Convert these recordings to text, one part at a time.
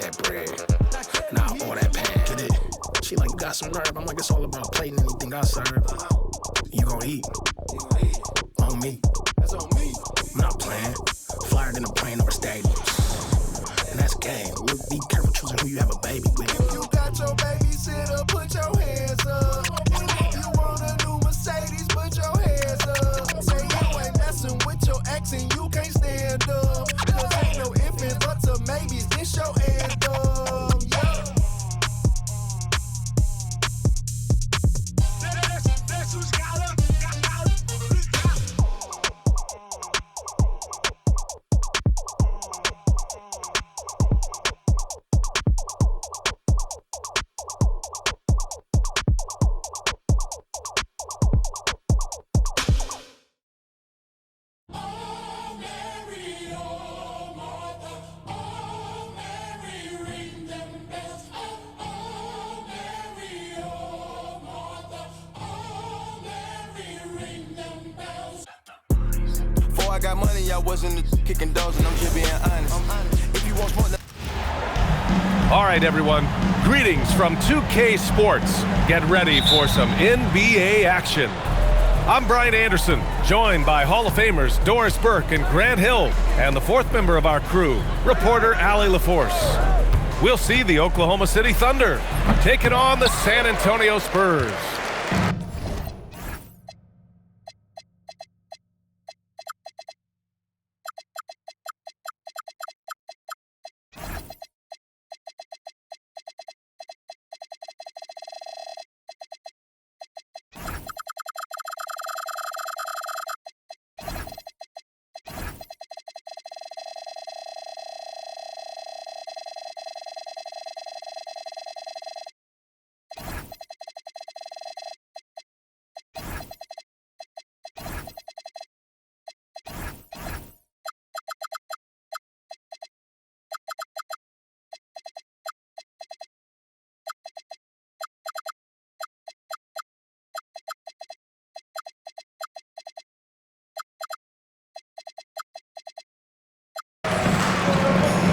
that bread. Nah, all that pan. Get it? She like, you got some nerve. I'm like, it's all about plating anything I serve. You gon' eat. On me. That's on me. I'm not playing. Flyer than a plane or a stadium. And that's game. Look, be careful choosing who you have a baby with. If you got your babysitter, put your hands up. If you want a new Mercedes, put your hands up. Say you ain't messing with your ex and you can't stand up. Cause ain't no if and buts or maybes, this your anthem. Yeah. That's who's got it. I got money, I wasn't kicking doors, and I'm just being honest. If you want more. All right, everyone. Greetings from 2K Sports. Get ready for some NBA action. I'm Brian Anderson, joined by Hall of Famers Doris Burke and Grant Hill, and the fourth member of our crew, reporter Allie LaForce. We'll see the Oklahoma City Thunder taking on the San Antonio Spurs.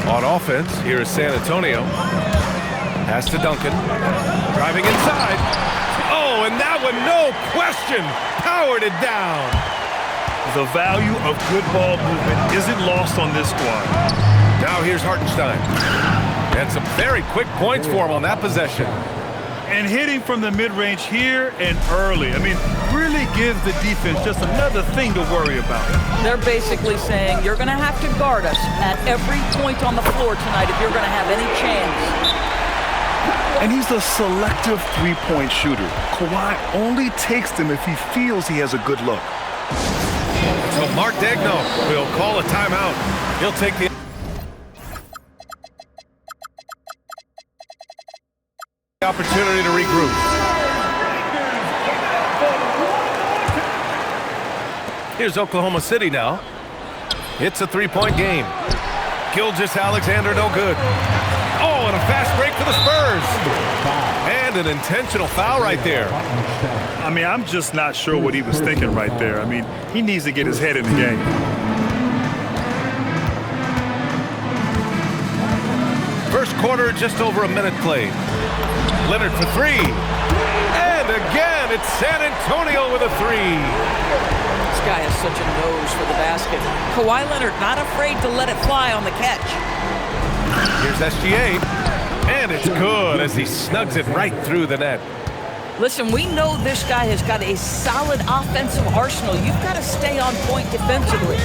On offense, here is San Antonio. Pass to Duncan. Driving inside. Oh, and that one, no question, powered it down. The value of good ball movement isn't lost on this squad. Now here's Hartenstein. And some very quick points for him on that possession. And hitting from the mid-range here and early. I mean, really gives the defense just another thing to worry about. They're basically saying you're going to have to guard us at every point on the floor tonight if you're going to have any chance. And he's a selective three-point shooter. Kawhi only takes them if he feels he has a good look. So Mark Daigneault will call a timeout. He'll take the opportunity to regroup. Here's Oklahoma City now. It's a three-point game. Gilgeous-Alexander no good. Oh, and a fast break for the Spurs. And an intentional foul right there. I mean, I'm just not sure what he was thinking right there. I mean, he needs to get his head in the game. First quarter, just over a minute played. Leonard for three. And again, it's San Antonio with a three. This guy has such a nose for the basket. Kawhi Leonard not afraid to let it fly on the catch. Here's SGA. And it's good as he snugs it right through the net. Listen, we know this guy has got a solid offensive arsenal. You've got to stay on point defensively.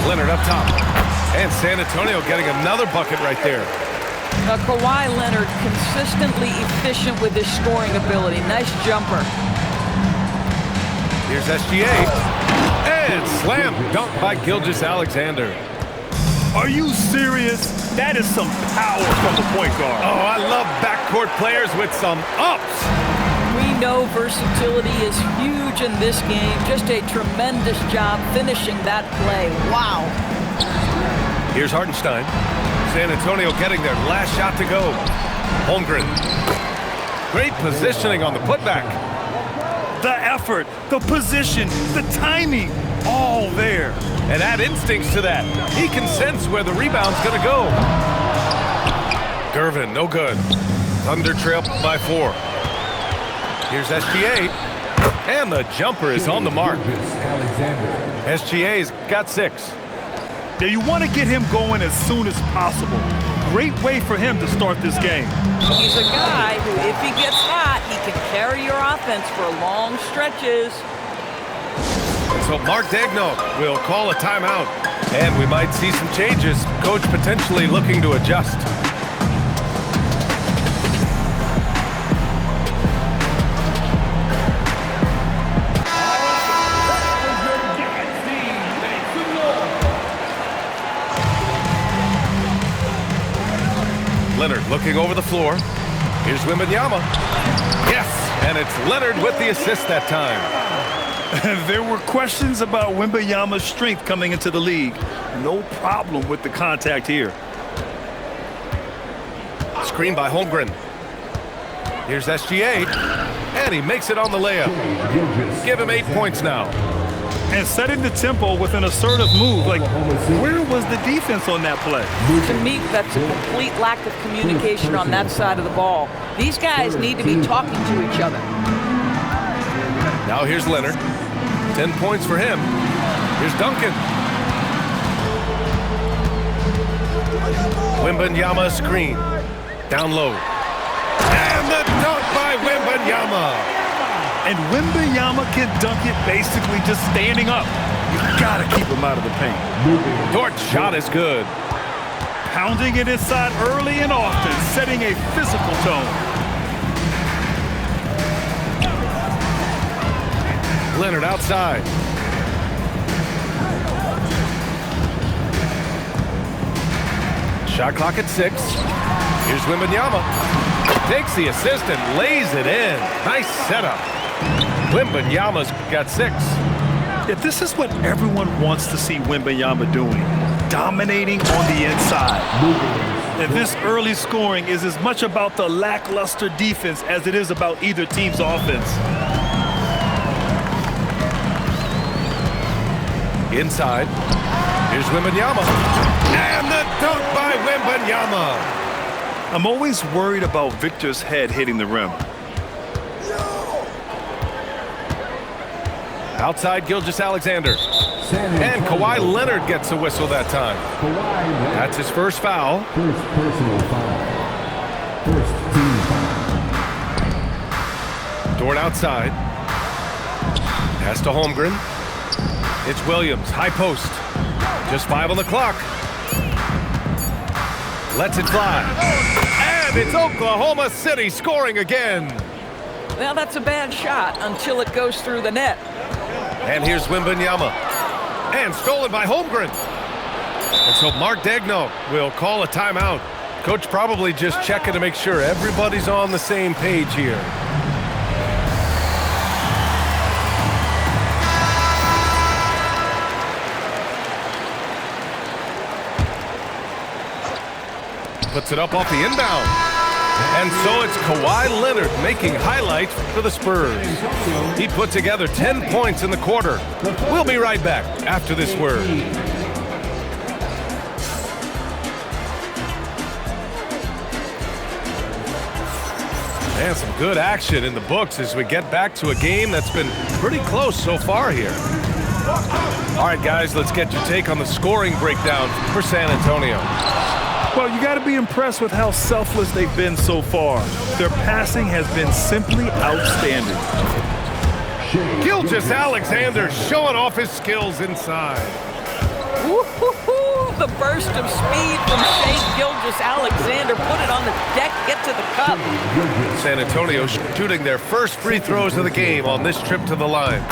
Leonard up top. And San Antonio getting another bucket right there. Kawhi Leonard consistently efficient with his scoring ability. Nice jumper. Here's SGA. And slam dunk by Gilgeous-Alexander. Are you serious? That is some power from the point guard. Oh, I love backcourt players with some ups. We know versatility is huge in this game. Just a tremendous job finishing that play. Wow. Here's Hartenstein. San Antonio getting their last shot to go. Holmgren. Great positioning on the putback. The effort, the position, the timing, all there. And add instincts to that. He can sense where the rebound's going to go. Gervin, no good. Thunder trail by 4. Here's SGA. And the jumper is on the mark. SGA's got 6. Now you want to get him going as soon as possible. Great way for him to start this game. He's a guy who, if he gets hot, he can carry your offense for long stretches. So Mark Daigneault will call a timeout. And we might see some changes. Coach potentially looking to adjust. Leonard looking over the floor. Here's Wembanyama. Yes, and it's Leonard with the assist that time. There were questions about Wembanyama's strength coming into the league. No problem with the contact here. Screen by Holmgren. Here's SGA, and he makes it on the layup. Give him 8 points now. And setting the tempo with an assertive move. Like, where was the defense on that play? To me, that's a complete lack of communication on that side of the ball. These guys need to be talking to each other. Now here's Leonard. 10 points for him. Here's Duncan. Wembanyama screen. Down low. And the dunk by Wembanyama. And Wembanyama can dunk it basically just standing up. You gotta keep him out of the paint. Dort's shot is good. Pounding it inside early and often, setting a physical tone. Leonard outside. Shot clock at 6. Here's Wembanyama. Takes the assist and lays it in. Nice setup. Wembanyama's got 6. Yeah, this is what everyone wants to see Wembanyama doing. Dominating on the inside. And this early scoring is as much about the lackluster defense as it is about either team's offense. Inside. Here's Wembanyama. And the dunk by Wembanyama. I'm always worried about Victor's head hitting the rim. Outside Gilgeous-Alexander. And Kawhi Leonard gets a whistle that time. That's his first foul. First personal foul. First team foul. Dort outside. Pass to Holmgren. It's Williams, high post. Just 5 on the clock. Lets it fly. And it's Oklahoma City scoring again. Well, that's a bad shot until it goes through the net. And here's Wembanyama. And stolen by Holmgren. And so Mark Daigneault will call a timeout. Coach probably just checking to make sure everybody's on the same page here. Puts it up off the inbound. And so it's Kawhi Leonard making highlights for the Spurs. He put together 10 points in the quarter. We'll be right back after this word. And some good action in the books as we get back to a game that's been pretty close so far here. All right, guys, let's get your take on the scoring breakdown for San Antonio. Well, you got to be impressed with how selfless they've been so far. Their passing has been simply outstanding. Gilgeous-Alexander showing off his skills inside. Woo-hoo-hoo! The burst of speed from Shai Gilgeous-Alexander. Put it on the deck, get to the cup. San Antonio shooting their first free throws of the game on this trip to the line.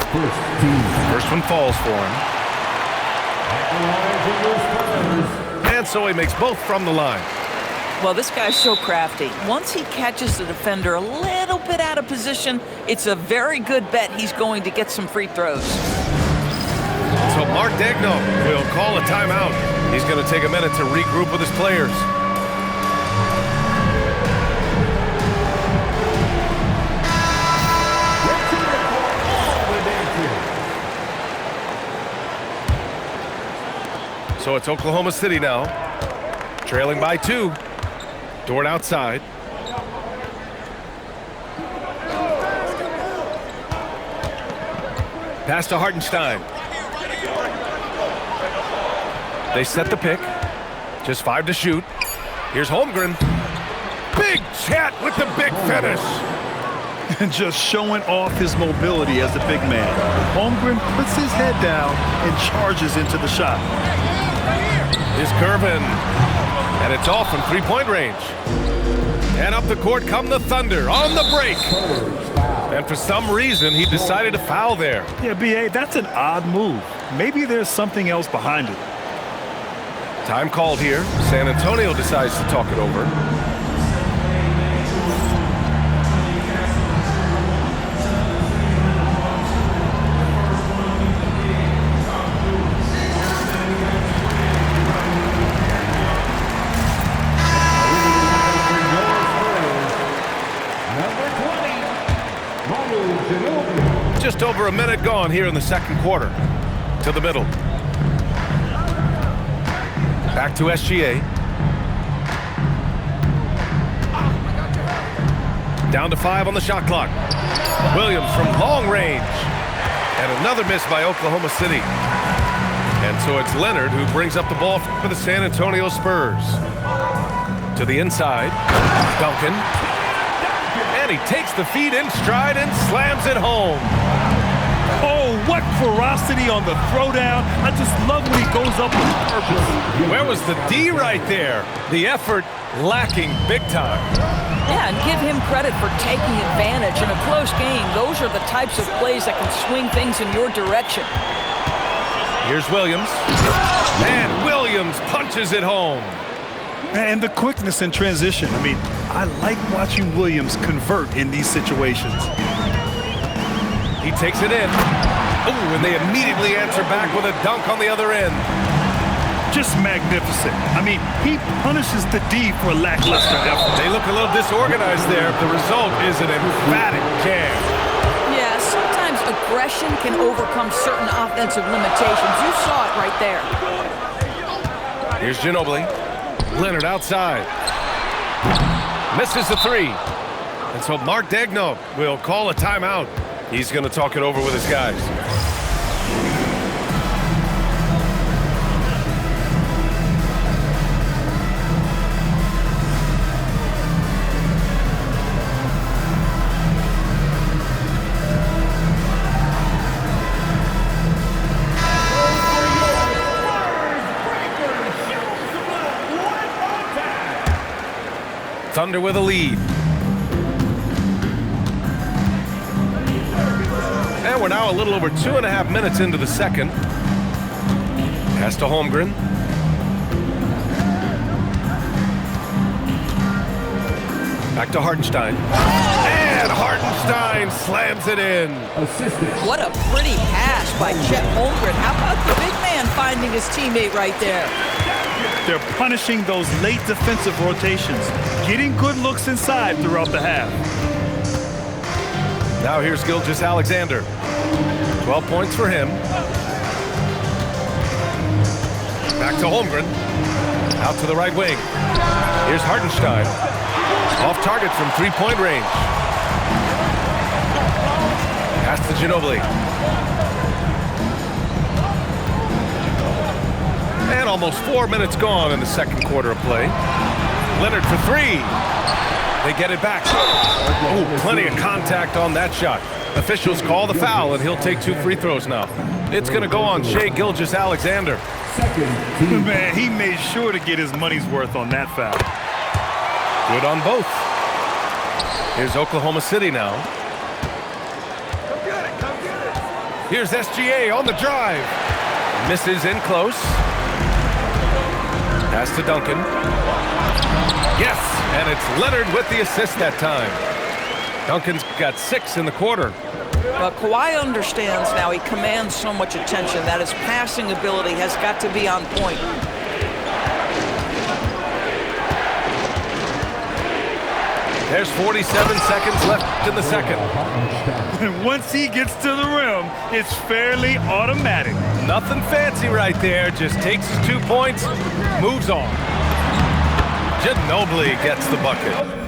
First one falls for him. And so he makes both from the line. Well, this guy's so crafty. Once he catches the defender a little bit out of position, it's a very good bet he's going to get some free throws. So Mark Daigneault will call a timeout. He's going to take a minute to regroup with his players. So it's Oklahoma City now, trailing by 2. Dort outside. Pass to Hartenstein. They set the pick. Just 5 to shoot. Here's Holmgren. Big Chet with the big finish. And just showing off his mobility as a big man. Holmgren puts his head down and charges into the shot. Here's Gervin. And it's off from three-point range. And up the court come the Thunder on the break. And for some reason, he decided to foul there. Yeah, B.A., that's an odd move. Maybe there's something else behind it. Time called here. San Antonio decides to talk it over. Just over a minute gone here in the second quarter. To the middle. Back to SGA. Down to 5 on the shot clock. Williams from long range. And another miss by Oklahoma City. And so it's Leonard who brings up the ball for the San Antonio Spurs. To the inside. Duncan. And he takes the feed in stride and slams it home. Oh, what ferocity on the throwdown. I just love when he goes up with purpose. Where was the D right there? The effort lacking big time. Yeah, and give him credit for taking advantage. In a close game, those are the types of plays that can swing things in your direction. Here's Williams. And Williams punches it home. And the quickness in transition. I mean, I like watching Williams convert in these situations. He takes it in. Ooh, and they immediately answer back with a dunk on the other end. Just magnificent. I mean, he punishes the D for a lackluster effort. They look a little disorganized there. The result is an emphatic jam. Yeah, sometimes aggression can overcome certain offensive limitations. You saw it right there. Here's Ginobili. Leonard outside. Misses the three. And so Mark Daigneault will call a timeout. He's going to talk it over with his guys. Thunder with a lead. And we're now a little over 2.5 minutes into the second. Pass to Holmgren. Back to Hartenstein. And Hartenstein slams it in. What a pretty pass by Chet Holmgren. How about the big man finding his teammate right there? They're punishing those late defensive rotations, getting good looks inside throughout the half. Now here's Gilgeous-Alexander. 12 points for him. Back to Holmgren. Out to the right wing. Here's Hartenstein. Off target from three-point range. Pass to Ginobili. And almost 4 minutes gone in the second quarter of play. Leonard for three. They get it back. Oh, plenty of contact on that shot. Officials call the foul, and he'll take 2 free throws now. It's going to go on Shai Gilgeous-Alexander. Man, he made sure to get his money's worth on that foul. Good on both. Here's Oklahoma City now. Here's SGA on the drive. Misses in close. Pass to Duncan. Yes, and it's Leonard with the assist that time. Duncan's got 6 in the quarter. But Kawhi understands now he commands so much attention that his passing ability has got to be on point. There's 47 seconds left in the second. And once he gets to the rim, it's fairly automatic. Nothing fancy right there. Just takes his 2 points, moves on. Ginobili gets the bucket.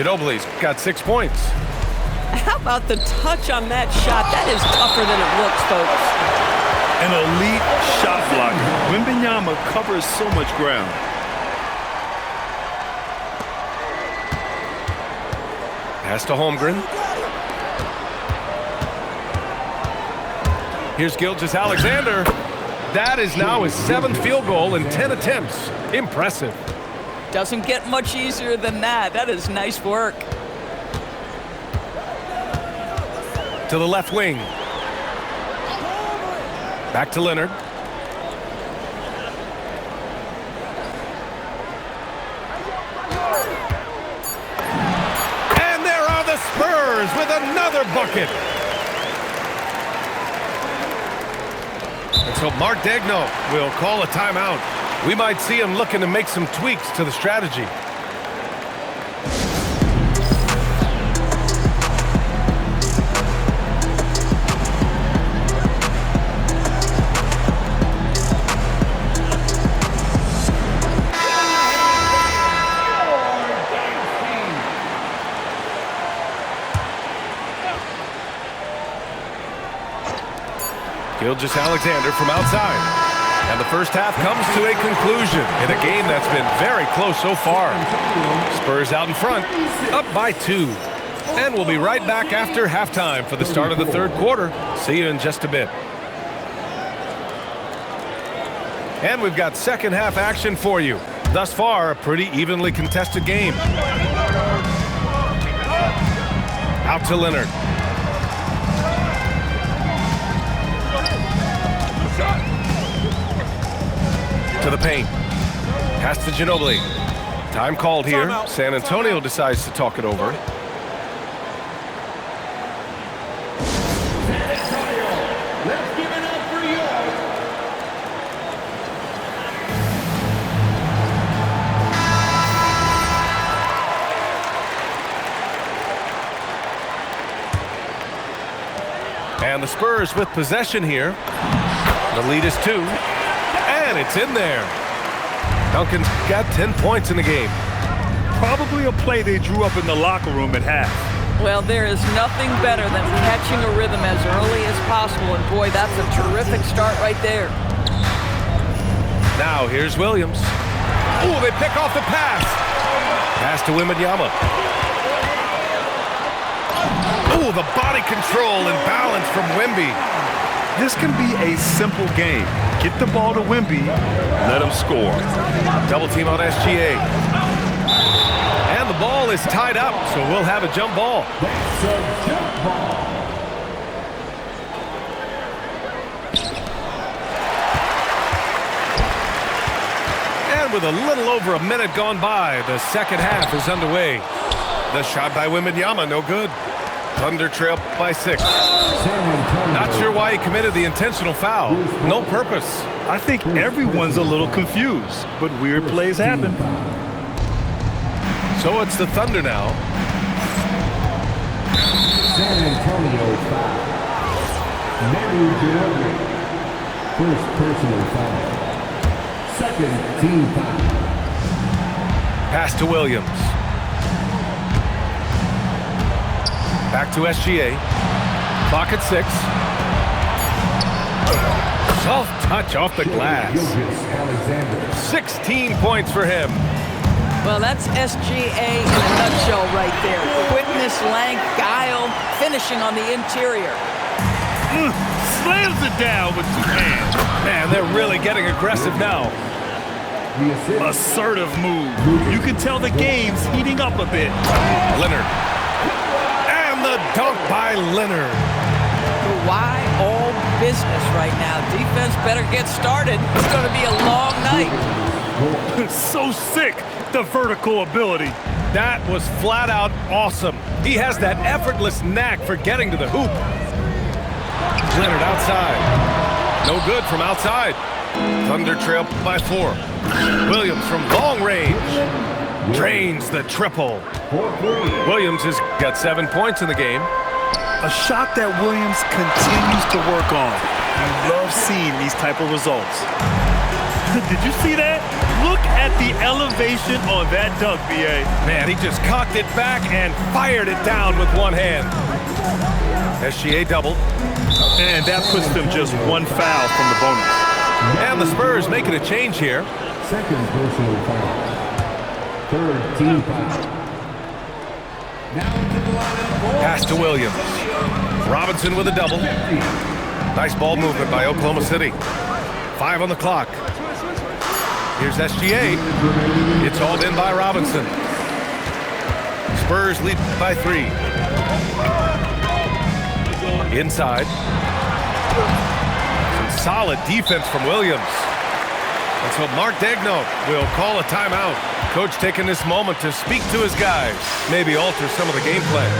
Ginobili's got 6 points. How about the touch on that shot? That is tougher than it looks, folks. An elite shot blocker. Wembanyama covers so much ground. Pass to Holmgren. Here's Gilgeous-Alexander. That is now his 7th field goal in 10 attempts. Impressive. Doesn't get much easier than that. That is nice work. To the left wing. Back to Leonard. And there are the Spurs with another bucket. And so Mark Daigneault will call a timeout. We might see him looking to make some tweaks to the strategy. Gilgeous-Alexander from outside. And the first half comes to a conclusion in a game that's been very close so far. Spurs out in front, up by 2. And we'll be right back after halftime for the start of the third quarter. See you in just a bit. And we've got second half action for you. Thus far, a pretty evenly contested game. Out to Leonard. To the paint. Pass to Ginobili. Time called here. San Antonio decides to talk it over. Let's give it up for you. And the Spurs with possession here. The lead is 2. And it's in there. Duncan's got 10 points in the game. Probably a play they drew up in the locker room at half. Well, there is nothing better than catching a rhythm as early as possible, and boy, that's a terrific start right there. Now here's Williams. Ooh, they pick off the pass. Pass to Wembanyama. Ooh, the body control and balance from Wemby. This can be a simple game. Get the ball to Wemby, let him score. Double team on SGA. And the ball is tied up, so we'll have a jump ball. That's a jump ball. And with a little over a minute gone by, the second half is underway. The shot by Wembanyama, no good. Thunder trail by 6. Not sure why he committed the intentional foul. No purpose. I think everyone's a little confused, but weird plays happen. So it's the Thunder now. San Antonio foul. Manu Ginobili. First personal foul. Second team foul. Pass to Williams. Back to SGA. Clock at 6. Soft touch off the glass. 16 points for him. Well, that's SGA in a nutshell right there. Quickness, length, guile, finishing on the interior. slams it down with 2 hands. Man, they're really getting aggressive now. Assertive move. You can tell the game's heating up a bit. Leonard. And the dunk by Leonard. Why all business right now? Defense better get started. It's going to be a long night. So sick, the vertical ability. That was flat out awesome. He has that effortless knack for getting to the hoop. Leonard outside. No good from outside. Thunder trail by 4. Williams from long range drains the triple. Williams has got 7 points in the game. A shot that Williams continues to work on. You love seeing these type of results. Did you see that? Look at the elevation on that dunk, B.A. Man, he just cocked it back and fired it down with one hand. SGA double. And that puts them just 1 foul from the bonus. And the Spurs making a change here. Second personal foul. Third team foul. Pass to Williams. Robinson with a double. Nice ball movement by Oklahoma City. 5 on the clock. Here's SGA. It's hauled in by Robinson. Spurs lead by 3. Inside. Some solid defense from Williams. And so Mark Daigneault will call a timeout. Coach taking this moment to speak to his guys. Maybe alter some of the game plan.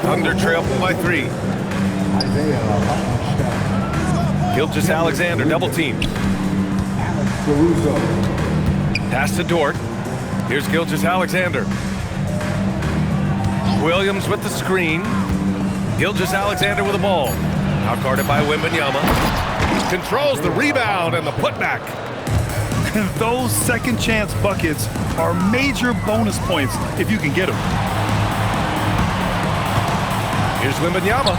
Thunder trail by 3. Gilgeous-Alexander double team. Pass to Dort. Here's Gilgeous-Alexander. Williams with the screen. Gilgeous-Alexander with the ball. Outguarded by Wembanyama. Controls the rebound and the putback. Those second chance buckets are major bonus points if you can get them. Here's Wembanyama.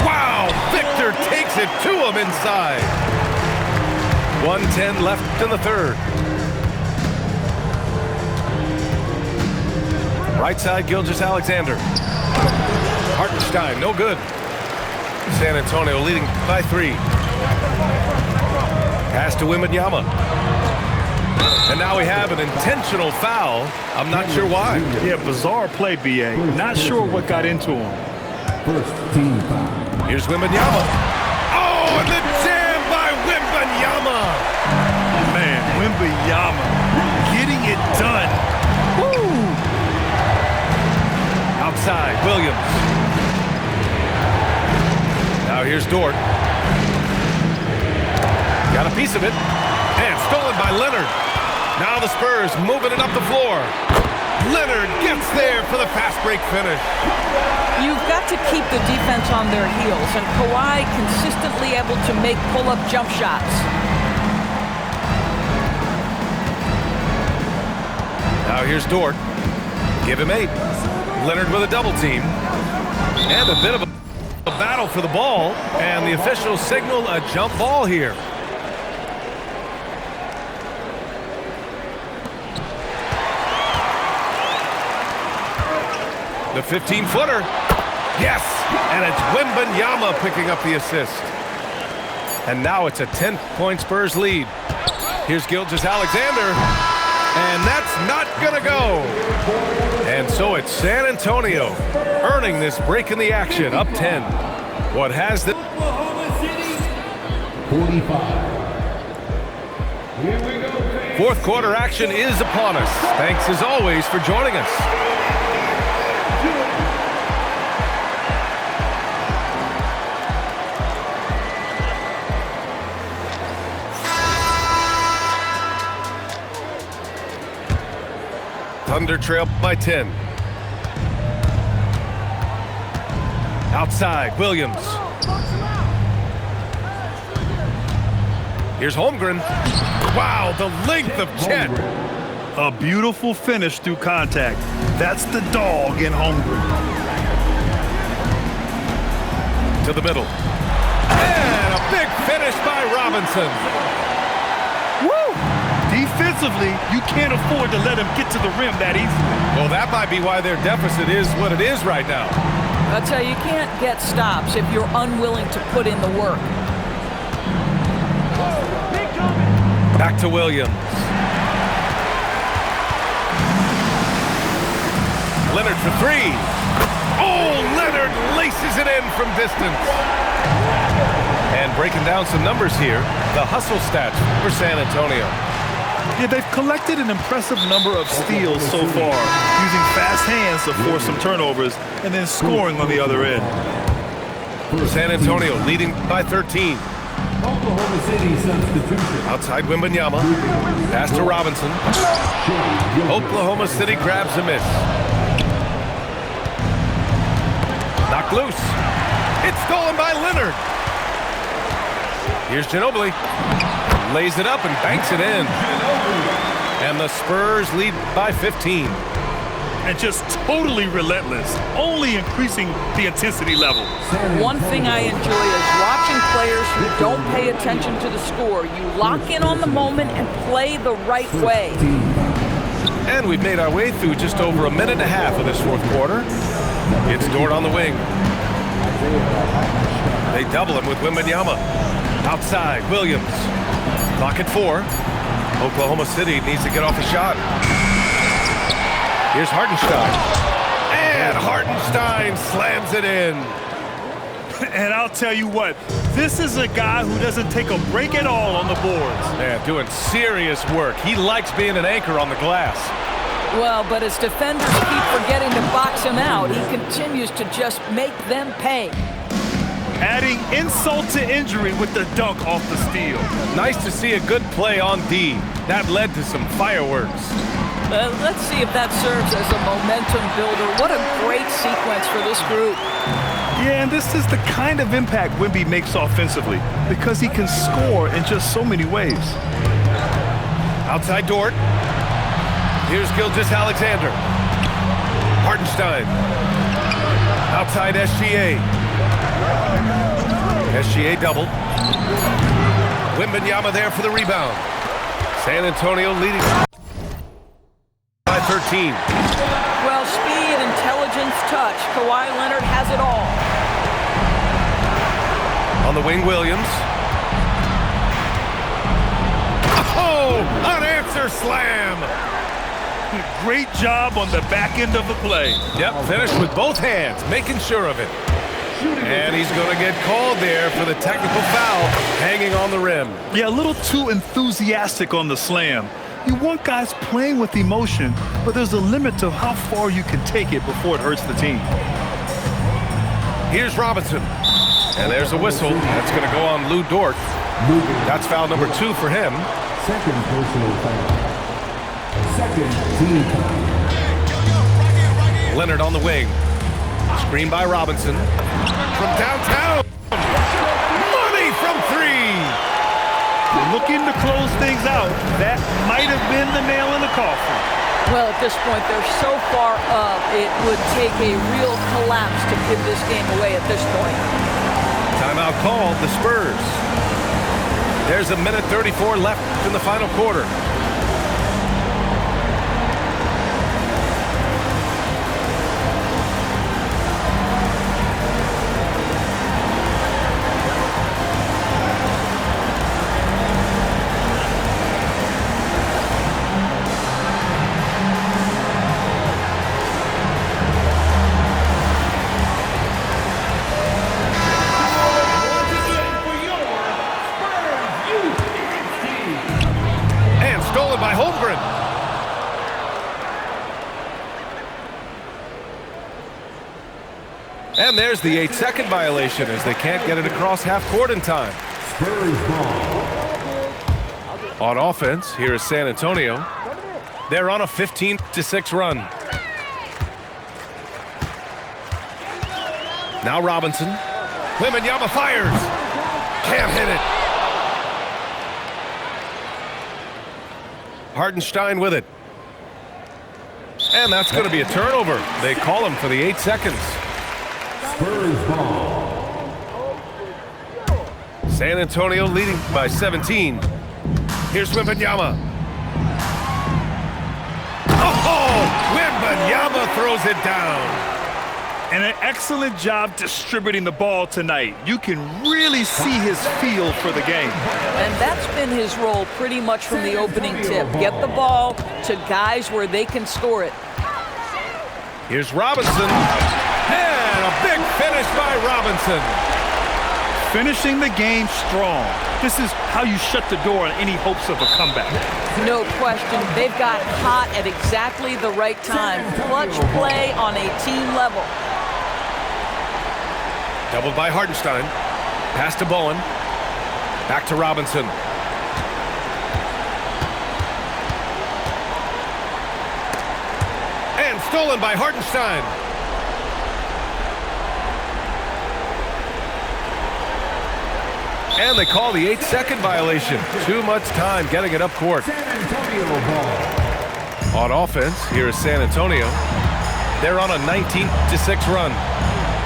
Wow! Victor takes it to him inside. 1:10 left in the third. Right side, Gilgeous-Alexander. Hartenstein, no good. San Antonio leading by 3. Pass to Wembanyama. And now we have an intentional foul. I'm not sure why. Yeah, bizarre play, B.A. Not sure what got into him. First team foul. Here's Wembanyama. Oh, and the jam by Wembanyama. Man, Wembanyama getting it done. Woo! Outside, Williams. Now here's Dort. Got a piece of it. And stolen by Leonard. Now the Spurs moving it up the floor. Leonard gets there for the fast break finish. You've got to keep the defense on their heels, and Kawhi consistently able to make pull-up jump shots. Now here's Dort. Give him 8. Leonard with a double team. And a bit of a battle for the ball, and the officials signal a jump ball here. The 15-footer. Yes! And it's Wembanyama picking up the assist. And now it's a 10-point Spurs lead. Here's Gilgeous-Alexander. And that's not going to go. And so it's San Antonio earning this break in the action, up 10. What has the... 45. Fourth quarter action is upon us. Thanks as always for joining us. Thunder trail by 10. Outside, Williams. Here's Holmgren. Wow, the length of Chet. A beautiful finish through contact. That's the dog in hungry. To the middle. And a big finish by Robinson. Woo! Defensively, you can't afford to let him get to the rim that easily. Well, that might be why their deficit is what it is right now. I'll tell you, you can't get stops if you're unwilling to put in the work. Back to Williams. Leonard for three. Oh, Leonard laces it in from distance. And breaking down some numbers here, the hustle stats for San Antonio. Yeah, they've collected an impressive number of steals so far, using fast hands to force some turnovers and then scoring on the other end. San Antonio leading by 13. Oklahoma City substitution. Outside Wembanyama. Pass to Robinson. Oklahoma City grabs a miss. Knocked loose. It's stolen by Leonard. Here's Ginobili. Lays it up and banks it in. And the Spurs lead by 15. And just totally relentless, only increasing the intensity level. One thing I enjoy is watching players who don't pay attention to the score. You lock in on the moment and play the right way. And we've made our way through just over a minute and a half of this fourth quarter. It's Dort on the wing. They double him with Wembanyama. Outside, Williams. Clock at 4. Oklahoma City needs to get off a shot. Here's Hartenstein. And Hartenstein slams it in. And I'll tell you what, this is a guy who doesn't take a break at all on the boards. Man, doing serious work. He likes being an anchor on the glass. Well, but as defenders keep forgetting to box him out, he continues to just make them pay. Adding insult to injury with the dunk off the steal. Nice to see a good play on D. That led to some fireworks. Let's see if that serves as a momentum builder. What a great sequence for this group. Yeah, and this is the kind of impact Wemby makes offensively because he can score in just so many ways. Outside Dort. Here's Gilgeous-Alexander. Hartenstein. Outside SGA. SGA double. Wembanyama there for the rebound. San Antonio leading by 13. Well, speed, intelligence, touch. Kawhi Leonard has it all. On the wing, Williams. Oh, an answer slam. Great job on the back end of the play. Yep, finished with both hands, making sure of it. And he's going to get called there for the technical foul, hanging on the rim. Yeah, a little too enthusiastic on the slam. You want guys playing with emotion, but there's a limit to how far you can take it before it hurts the team. Here's Robinson. And there's a whistle. That's going to go on Lou Dort. That's foul number 2 for him. Second personal foul. Second team foul. Leonard on the wing. Screen by Robinson. From downtown. Money from 3. Looking to close things out. That might have been the nail in the coffin. Well, at this point, they're so far up, it would take a real collapse to give this game away at this point. Timeout called, the Spurs. There's a minute 34 left in the final quarter. By Holmgren. And there's the 8-second violation as they can't get it across half court in time. Spurs ball. On offense, here is San Antonio. They're on a 15-6 run. Now Robinson. Wembanyama fires. Can't hit it. Hartenstein with it. And that's going to be a turnover. They call him for the 8 seconds. Spurs ball. San Antonio leading by 17. Here's Wembanyama. Oh, Wembanyama throws it down. And an excellent job distributing the ball tonight. You can really see his feel for the game. And that's been his role pretty much from the opening tip. Get the ball to guys where they can score it. Here's Robinson. And a big finish by Robinson. Finishing the game strong. This is how you shut the door on any hopes of a comeback. No question. They've got hot at exactly the right time. Clutch play on a team level. Doubled by Hartenstein. Pass to Bowen. Back to Robinson. And stolen by Hartenstein. And they call the 8-second violation. Too much time getting it up court. San Antonio ball. On offense, here is San Antonio. They're on a 19-6 run.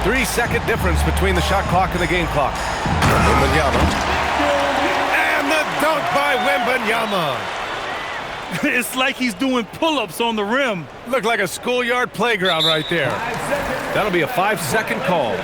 3-second difference between the shot clock and the game clock. Wembanyama. And the dunk by Wembanyama. It's like he's doing pull-ups on the rim. Looked like a schoolyard playground right there. That'll be a 5-second call.